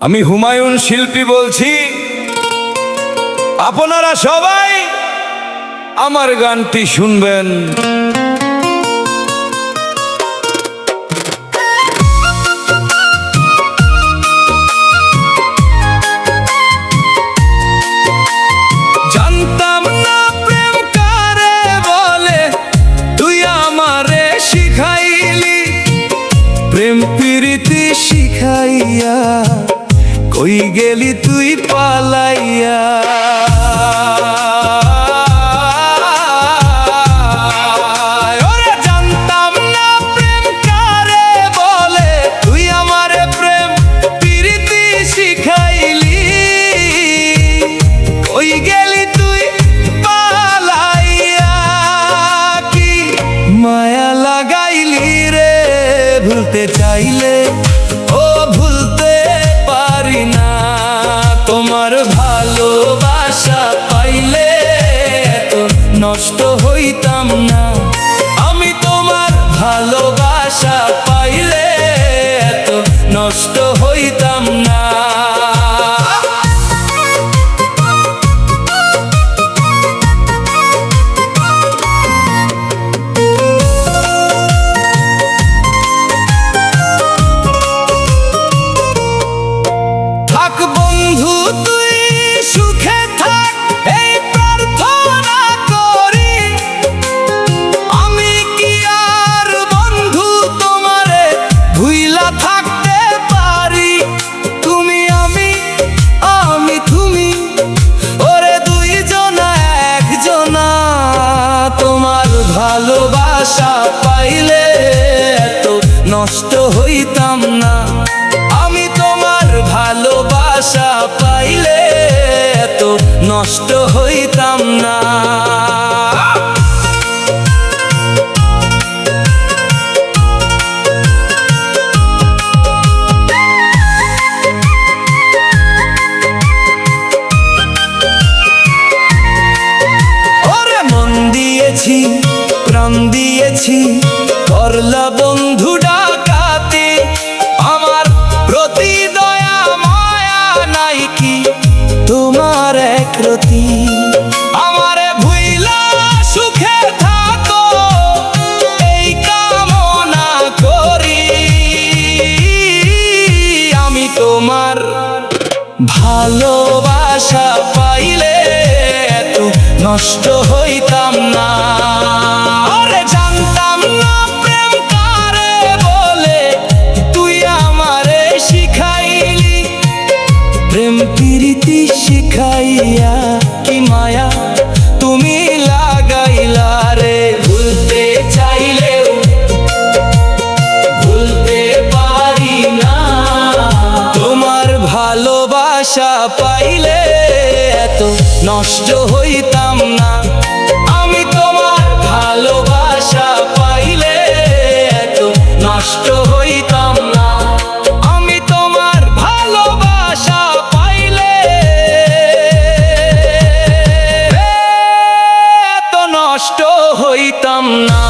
আমি হুমায়ুন শিল্পী বলছি, আপনারা সবাই আমার গানটি শুনবেন। জানতাম না প্রেম কারে বলে, তুই আমারে শিখাইলি। প্রেম প্রীতি শিখাইয়া কই গেলি তুই পালাইয়া। ওরে জানতাম না প্রেম কারে বলে, তুই আমারে প্রেম প্রীতি শিখাইলি। কই গেলি তুই পালাইয়া, কি মায়া লাগাইলি রে ভুলতে চাইলে ও ভুলতে পারি না। তোমার ভালোবাসা পাইলে এত নষ্ট হইতাম না। আমি তোমার ভালোবাসা পাইলে এত নষ্ট হইতাম না। থাক বন্ধু তুই সুখে থাক, এই প্রার্থনা করি। আমি কি আর বন্ধু তোমারে ভুইলা থাকতে পারি। তুমি আমি, আমি তুমি, ওরে দুইজনা একজনা। তোমার ভালোবাসা পাইলে এত নষ্ট হইতাম না। আমি তোমার ভালোবাসা পাইলে এত নষ্ট হইতাম না। ওরে মন দিয়েছি, প্রাণ দিয়েছি, করলা বন্ধু ডাকাতি। আমার প্রতি দয়া মায়া নাই কি তোমার একরতি। আমারে ভুইলা সুখে থাকো এই কামনা করি। আমি তোমার ভালোবাসা পাইলে এত নষ্ট হইতাম না। আরে জানতাম না প্রেম কারে বলে, তুই আমারে শিখাইলি। প্রেম প্রীতি শিখাইয়া কি মায়া তুমি লাগাইলা রে। ভুলতে চাইলেও ভুলতে পারি না। তোমার ভালোবাসা পাইলে এত নষ্ট হইতাম না। আমি তোমার ভালোবাসা পাইলে এত নষ্ট হইতাম না। আমি তোমার ভালোবাসা পাইলে এত নষ্ট হইতাম না।